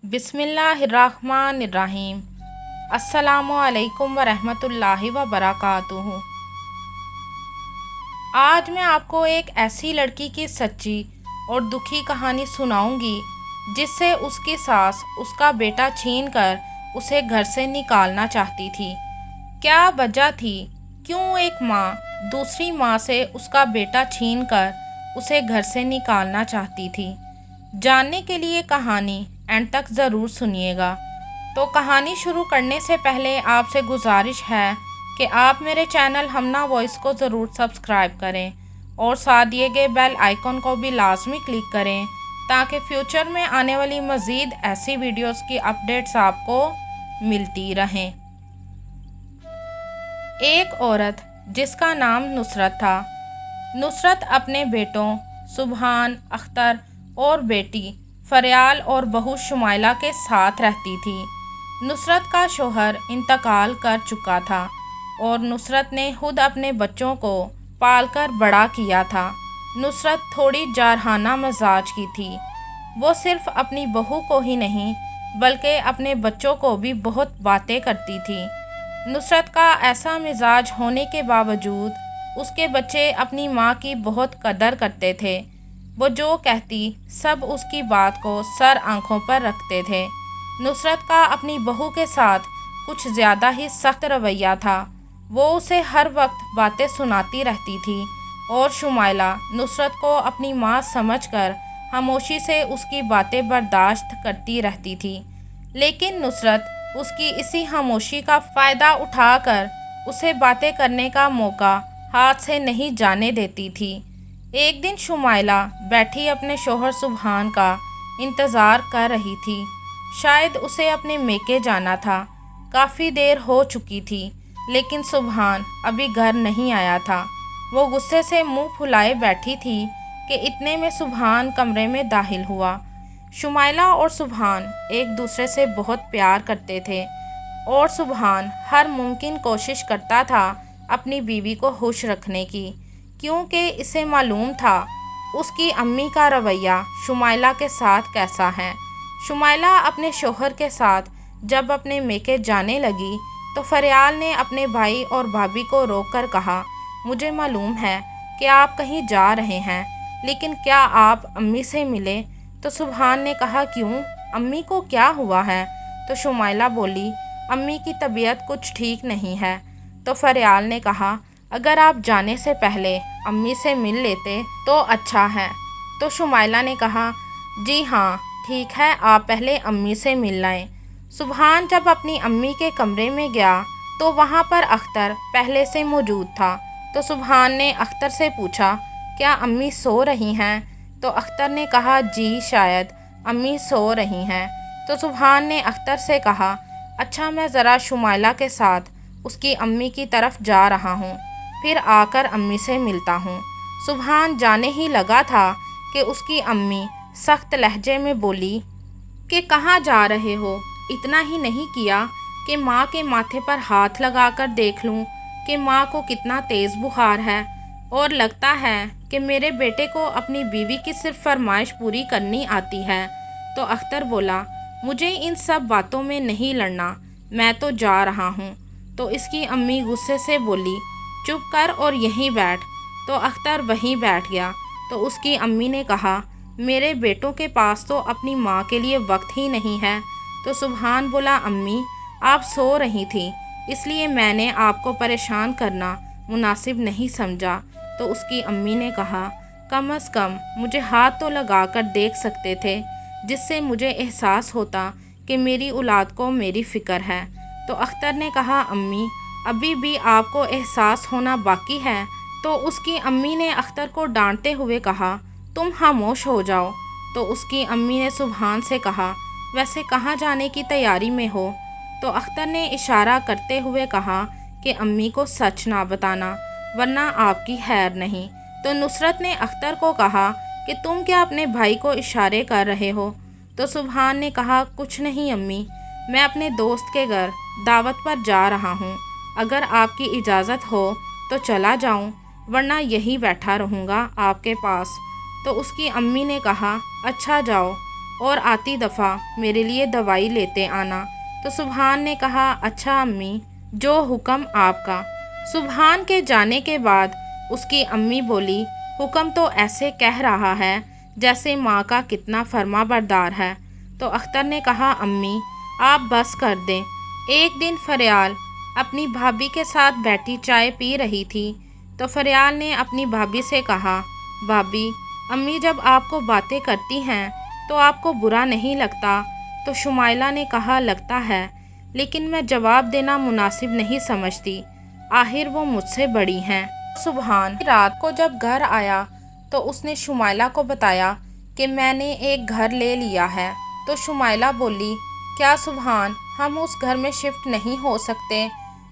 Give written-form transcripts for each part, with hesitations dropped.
बिस्मिल्लाहिर्रहमानिर्रहीम। अस्सलामुअलैकुम वरहमतुल्लाहि वबरकातुहू। आज मैं आपको एक ऐसी लड़की की सच्ची और दुखी कहानी सुनाऊंगी जिससे उसकी सास उसका बेटा छीनकर उसे घर से निकालना चाहती थी। क्या वजह थी? क्यों एक माँ दूसरी माँ से उसका बेटा छीनकर उसे घर से निकालना चाहती थी? जानने के लिए कहानी एंड तक ज़रूर सुनिएगा। तो कहानी शुरू करने से पहले आपसे गुजारिश है कि आप मेरे चैनल हमना वॉइस को ज़रूर सब्सक्राइब करें और साथ दिए गए बेल आइकन को भी लाजमी क्लिक करें ताकि फ्यूचर में आने वाली मज़ीद ऐसी वीडियोस की अपडेट्स आपको मिलती रहें। एक औरत जिसका नाम नुसरत था। नुसरत अपने बेटों सुबहान, अख्तर और बेटी फरियाल और बहू शुमाइला के साथ रहती थी। नुसरत का शोहर इंतकाल कर चुका था और नुसरत ने खुद अपने बच्चों को पालकर बड़ा किया था। नुसरत थोड़ी जारहाना मिजाज की थी। वो सिर्फ अपनी बहू को ही नहीं बल्कि अपने बच्चों को भी बहुत बातें करती थी। नुसरत का ऐसा मिजाज होने के बावजूद उसके बच्चे अपनी माँ की बहुत कदर करते थे। वो जो कहती सब उसकी बात को सर आंखों पर रखते थे। नुसरत का अपनी बहू के साथ कुछ ज़्यादा ही सख्त रवैया था। वो उसे हर वक्त बातें सुनाती रहती थी और शुमाइला नुसरत को अपनी माँ समझकर खामोशी से उसकी बातें बर्दाश्त करती रहती थी। लेकिन नुसरत उसकी इसी खामोशी का फ़ायदा उठाकर उसे बातें करने का मौका हाथ से नहीं जाने देती थी। एक दिन शुमाइला बैठी अपने शोहर सुबहान का इंतज़ार कर रही थी। शायद उसे अपने मेके जाना था। काफ़ी देर हो चुकी थी लेकिन सुबहान अभी घर नहीं आया था। वो गुस्से से मुंह फुलाए बैठी थी कि इतने में सुबहान कमरे में दाखिल हुआ। शुमाइला और सुबहान एक दूसरे से बहुत प्यार करते थे और सुबहान हर मुमकिन कोशिश करता था अपनी बीवी को खुश रखने की, क्योंकि इसे मालूम था उसकी अम्मी का रवैया शुमाइला के साथ कैसा है। शुमाइला अपने शोहर के साथ जब अपने मेके जाने लगी तो फरियाल ने अपने भाई और भाभी को रोककर कहा, मुझे मालूम है कि आप कहीं जा रहे हैं, लेकिन क्या आप अम्मी से मिले? तो सुबहान ने कहा, क्यों, अम्मी को क्या हुआ है? तो शुमाइला बोली, अम्मी की तबीयत कुछ ठीक नहीं है। तो फरियाल ने कहा, अगर आप जाने से पहले अम्मी से मिल लेते तो अच्छा है। तो शुमाइला ने कहा, जी हाँ ठीक है, आप पहले अम्मी से मिल लाएं। सुबहान जब अपनी अम्मी के कमरे में गया तो वहाँ पर अख्तर पहले से मौजूद था। तो सुबहान ने अख्तर से पूछा, क्या अम्मी सो रही हैं? तो अख्तर ने कहा, जी शायद अम्मी सो रही हैं। तो सुबहान ने अख्तर से कहा, अच्छा मैं ज़रा शुमाइला के साथ उसकी अम्मी की तरफ जा रहा हूँ, फिर आकर अम्मी से मिलता हूँ। सुबहान जाने ही लगा था कि उसकी अम्मी सख्त लहजे में बोली कि कहाँ जा रहे हो? इतना ही नहीं किया कि माँ के माथे पर हाथ लगाकर देख लूँ कि माँ को कितना तेज़ बुखार है, और लगता है कि मेरे बेटे को अपनी बीवी की सिर्फ फरमाइश पूरी करनी आती है। तो अख्तर बोला, मुझे इन सब बातों में नहीं लड़ना, मैं तो जा रहा हूँ। तो इसकी अम्मी गुस्से से बोली, चुप कर और यहीं बैठ। तो अख्तर वहीं बैठ गया। तो उसकी अम्मी ने कहा, मेरे बेटों के पास तो अपनी माँ के लिए वक्त ही नहीं है। तो सुबहान बोला, अम्मी आप सो रही थी इसलिए मैंने आपको परेशान करना मुनासिब नहीं समझा। तो उसकी अम्मी ने कहा, कम अज़ कम मुझे हाथ तो लगा कर देख सकते थे, जिससे मुझे एहसास होता कि मेरी औलाद को मेरी फ़िक्र है। तो अख्तर ने कहा, अम्मी अभी भी आपको एहसास होना बाकी है। तो उसकी अम्मी ने अख्तर को डांटते हुए कहा, तुम खामोश हो जाओ। तो उसकी अम्मी ने सुबहान से कहा, वैसे कहाँ जाने की तैयारी में हो? तो अख्तर ने इशारा करते हुए कहा कि अम्मी को सच ना बताना वरना आपकी खैर नहीं। तो नुसरत ने अख्तर को कहा कि तुम क्या अपने भाई को इशारे कर रहे हो? तो सुबहान ने कहा, कुछ नहीं अम्मी, मैं अपने दोस्त के घर दावत पर जा रहा हूँ, अगर आपकी इजाज़त हो तो चला जाऊँ, वरना यहीं बैठा रहूँगा आपके पास। तो उसकी अम्मी ने कहा, अच्छा जाओ, और आती दफ़ा मेरे लिए दवाई लेते आना। तो सुभान ने कहा, अच्छा अम्मी, जो हुक्म आपका। सुभान के जाने के बाद उसकी अम्मी बोली, हुक्म तो ऐसे कह रहा है जैसे माँ का कितना फर्माबरदार है। तो अख्तर ने कहा, अम्मी आप बस कर दें। एक दिन फरियाल अपनी भाभी के साथ बैठी चाय पी रही थी तो फरियाल ने अपनी भाभी से कहा, भाभी, अम्मी जब आपको बातें करती हैं तो आपको बुरा नहीं लगता? तो शुमाइला ने कहा, लगता है, लेकिन मैं जवाब देना मुनासिब नहीं समझती, आखिर वो मुझसे बड़ी हैं। सुभान रात को जब घर आया तो उसने शुमाइला को बताया कि मैंने एक घर ले लिया है। तो शुमाइला बोली, क्या सुभान, हम उस घर में शिफ्ट नहीं हो सकते?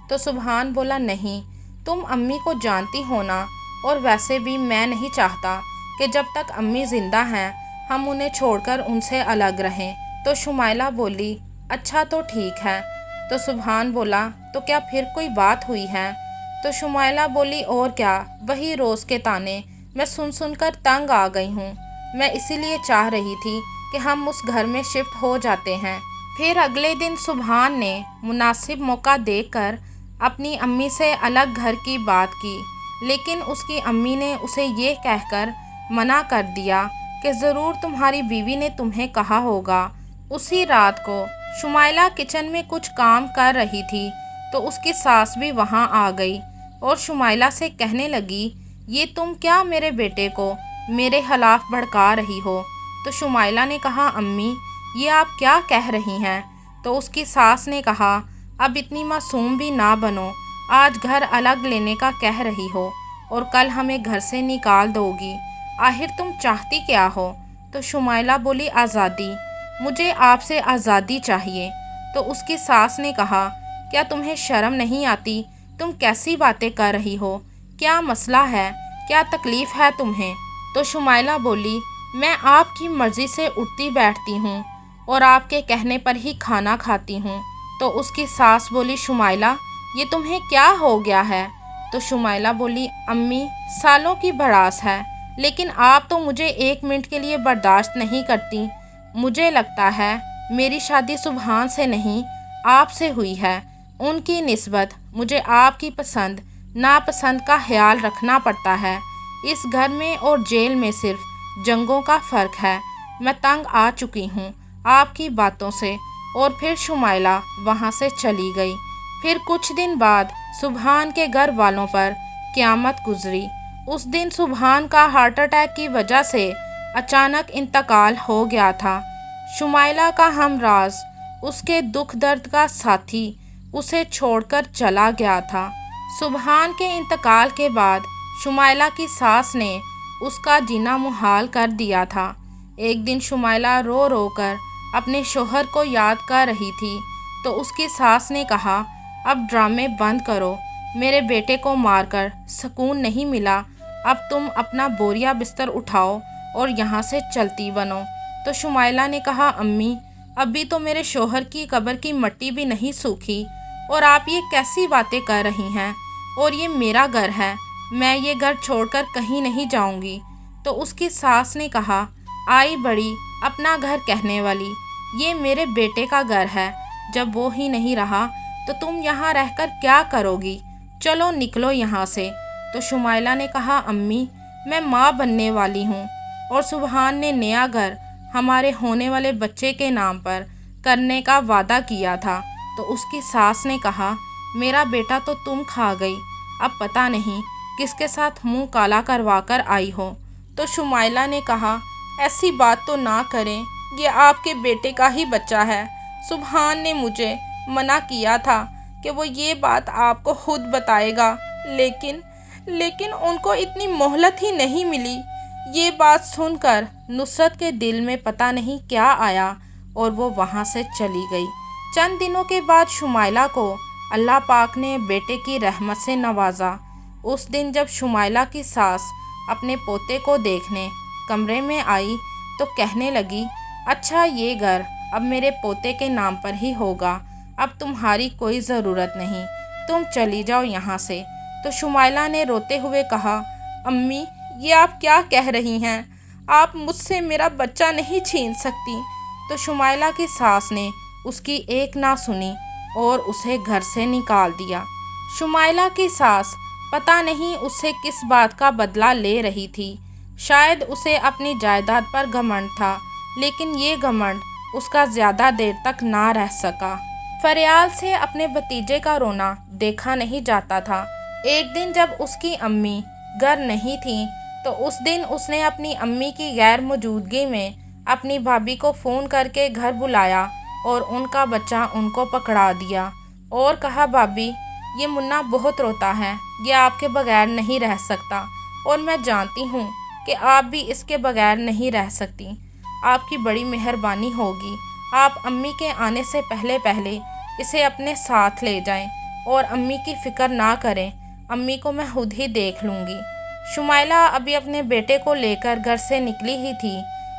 तो सुभान बोला, नहीं, तुम अम्मी को जानती हो ना, और वैसे भी मैं नहीं चाहता कि जब तक अम्मी ज़िंदा हैं हम उन्हें छोड़कर उनसे अलग रहें। तो शुमाइला बोली, अच्छा तो ठीक है। तो सुभान बोला, तो क्या फिर कोई बात हुई है? तो शुमाइला बोली, और क्या, वही रोज़ के ताने, मैं सुन सुनकर तंग आ गई हूँ। मैं इसीलिए चाह रही थी कि हम उस घर में शिफ्ट हो जाते हैं। फिर अगले दिन सुभान ने मुनासिब मौका देखकर अपनी अम्मी से अलग घर की बात की, लेकिन उसकी अम्मी ने उसे ये कहकर मना कर दिया कि ज़रूर तुम्हारी बीवी ने तुम्हें कहा होगा। उसी रात को शुमाइला किचन में कुछ काम कर रही थी तो उसकी सास भी वहाँ आ गई और शुमाइला से कहने लगी, ये तुम क्या मेरे बेटे को मेरे खिलाफ भड़का रही हो? तो शुमाइला ने कहा, अम्मी ये आप क्या कह रही हैं? तो उसकी सास ने कहा, अब इतनी मासूम भी ना बनो, आज घर अलग लेने का कह रही हो और कल हमें घर से निकाल दोगी, आखिर तुम चाहती क्या हो? तो शुमाइला बोली, आज़ादी, मुझे आपसे आज़ादी चाहिए। तो उसकी सास ने कहा, क्या तुम्हें शर्म नहीं आती? तुम कैसी बातें कर रही हो? क्या मसला है? क्या तकलीफ़ है तुम्हें? तो शुमाइला बोली, मैं आपकी मर्ज़ी से उठती बैठती हूँ और आपके कहने पर ही खाना खाती हूँ। तो उसकी सास बोली, शुमाइला ये तुम्हें क्या हो गया है? तो शुमाइला बोली, अम्मी सालों की भड़ास है, लेकिन आप तो मुझे एक मिनट के लिए बर्दाश्त नहीं करती। मुझे लगता है मेरी शादी सुभान से नहीं आपसे हुई है। उनकी निस्बत मुझे आपकी पसंद नापसंद का ख्याल रखना पड़ता है। इस घर में और जेल में सिर्फ जंगों का फ़र्क है। मैं तंग आ चुकी हूँ आपकी बातों से। और फिर शुमाइला वहाँ से चली गई। फिर कुछ दिन बाद सुभान के घर वालों पर क़यामत गुजरी। उस दिन सुभान का हार्ट अटैक की वजह से अचानक इंतकाल हो गया था। शुमाइला का हमराज, उसके दुख दर्द का साथी, उसे छोड़कर चला गया था। सुभान के इंतकाल के बाद शुमाइला की सास ने उसका जीना मुहाल कर दिया था। एक दिन शुमाइला रो रो कर अपने शोहर को याद कर रही थी तो उसकी सास ने कहा, अब ड्रामे बंद करो, मेरे बेटे को मारकर सुकून नहीं मिला, अब तुम अपना बोरिया बिस्तर उठाओ और यहाँ से चलती बनो। तो शुमाइला ने कहा, अम्मी अभी तो मेरे शोहर की कब्र की मिट्टी भी नहीं सूखी और आप ये कैसी बातें कर रही हैं? और ये मेरा घर है, मैं ये घर छोड़कर कहीं नहीं जाऊंगी। तो उसकी सास ने कहा, आई बड़ी अपना घर कहने वाली, ये मेरे बेटे का घर है, जब वो ही नहीं रहा तो तुम यहाँ रहकर क्या करोगी? चलो निकलो यहाँ से। तो शुमाइला ने कहा, अम्मी मैं माँ बनने वाली हूँ और सुभान ने नया घर हमारे होने वाले बच्चे के नाम पर करने का वादा किया था। तो उसकी सास ने कहा, मेरा बेटा तो तुम खा गई, अब पता नहीं किसके साथ मुंह काला करवा कर आई हो। तो शुमाइला ने कहा, ऐसी बात तो ना करें, ये आपके बेटे का ही बच्चा है। सुभान ने मुझे मना किया था कि वो ये बात आपको खुद बताएगा, लेकिन उनको इतनी मोहलत ही नहीं मिली। ये बात सुनकर नुसरत के दिल में पता नहीं क्या आया और वो वहाँ से चली गई। चंद दिनों के बाद शुमाइला को अल्लाह पाक ने बेटे की रहमत से नवाजा। उस दिन जब शुमाइला की सास अपने पोते को देखने कमरे में आई तो कहने लगी, अच्छा ये घर अब मेरे पोते के नाम पर ही होगा, अब तुम्हारी कोई ज़रूरत नहीं, तुम चली जाओ यहाँ से। तो शुमाइला ने रोते हुए कहा, अम्मी ये आप क्या कह रही हैं? आप मुझसे मेरा बच्चा नहीं छीन सकती। تو شمائلہ کی ساس نے اس کی ایک نہ سنی اور اسے گھر سے نکال دیا۔ شمائلہ کی ساس پتہ نہیں اس سے کس بات کا بدلہ لے رہی تھی۔ شاید اسے اپنی جائیداد پر گھمنڈ تھا، لیکن یہ گھمنڈ اس کا زیادہ دیر تک نہ رہ سکا۔ فریال سے اپنے بھتیجے کا رونا دیکھا نہیں جاتا تھا۔ ایک دن جب اس کی امی گھر نہیں تھیں تو اس دن اس نے اپنی امی کی غیر موجودگی میں اپنی بھابھی کو فون کر کے گھر بلایا اور ان کا بچہ ان کو پکڑا دیا اور کہا، بھابھی یہ منا بہت روتا ہے، یہ آپ کے بغیر نہیں رہ سکتا اور میں جانتی ہوں کہ آپ بھی اس کے بغیر نہیں رہ سکتی۔ آپ کی بڑی مہربانی ہوگی، آپ امی کے آنے سے پہلے پہلے اسے اپنے ساتھ لے جائیں اور امی کی فکر نہ کریں، امی کو میں خود ہی دیکھ لوں گی۔ شمائلہ ابھی اپنے بیٹے کو لے کر گھر سے نکلی ہی تھی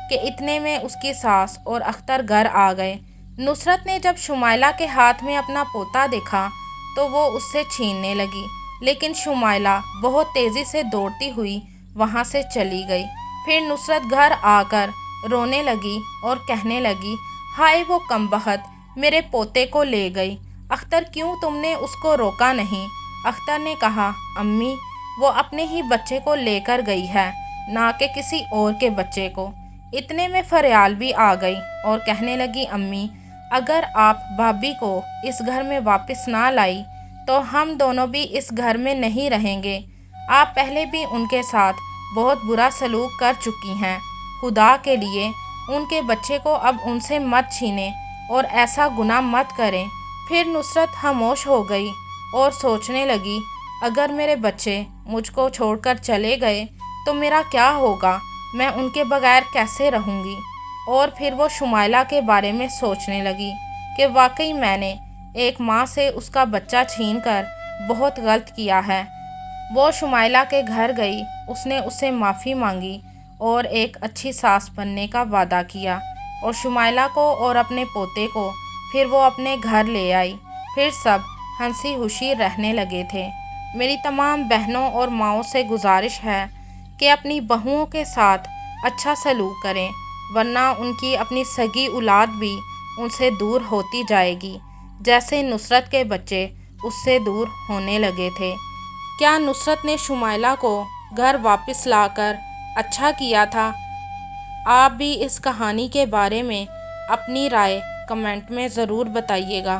کہ اتنے میں اس کی ساس اور اختر گھر آ گئے۔ نصرت نے جب شمائلہ کے ہاتھ میں اپنا پوتا دیکھا تو وہ اس سے چھیننے لگی، لیکن شمائلہ بہت تیزی سے دوڑتی ہوئی وہاں سے چلی گئی۔ پھر نصرت گھر آ کر رونے لگی اور کہنے لگی، ہائے وہ کمبخت میرے پوتے کو لے گئی، اختر کیوں تم نے اس کو روکا نہیں؟ اختر نے کہا، امی وہ اپنے ہی بچے کو لے کر گئی ہے، نہ کہ کسی اور کے بچے کو۔ اتنے میں فریال بھی آ گئی اور کہنے لگی، امی اگر آپ بھابھی کو اس گھر میں واپس نہ لائی تو ہم دونوں بھی اس گھر میں نہیں رہیں گے۔ آپ پہلے بھی ان کے ساتھ بہت برا سلوک کر چکی ہیں، خدا کے لیے ان کے بچے کو اب ان سے مت چھینیں اور ایسا گناہ مت کریں۔ پھر نصرت خاموش ہو گئی اور سوچنے لگی، اگر میرے بچے مجھ کو چھوڑ کر چلے گئے تو میرا کیا ہوگا، میں ان کے بغیر کیسے رہوں گی؟ اور پھر وہ شمائلہ کے بارے میں سوچنے لگی کہ واقعی میں نے ایک ماں سے اس کا بچہ چھین کر بہت غلط کیا ہے۔ وہ شمائلہ کے گھر گئی، اس نے اسے معافی مانگی اور ایک اچھی ساس بننے کا وعدہ کیا، اور شمائلہ کو اور اپنے پوتے کو پھر وہ اپنے گھر لے آئی۔ پھر سب ہنسی خوشی رہنے لگے تھے۔ میری تمام بہنوں اور ماؤں سے گزارش ہے کہ اپنی بہوؤں کے ساتھ اچھا سلوک کریں، ورنہ ان کی اپنی سگی اولاد بھی ان سے دور ہوتی جائے گی، جیسے نصرت کے بچے اس سے دور ہونے لگے تھے۔ کیا نصرت نے شمائلہ کو گھر واپس لا کر اچھا کیا تھا؟ آپ بھی اس کہانی کے بارے میں اپنی رائے کمنٹ میں ضرور بتائیے گا۔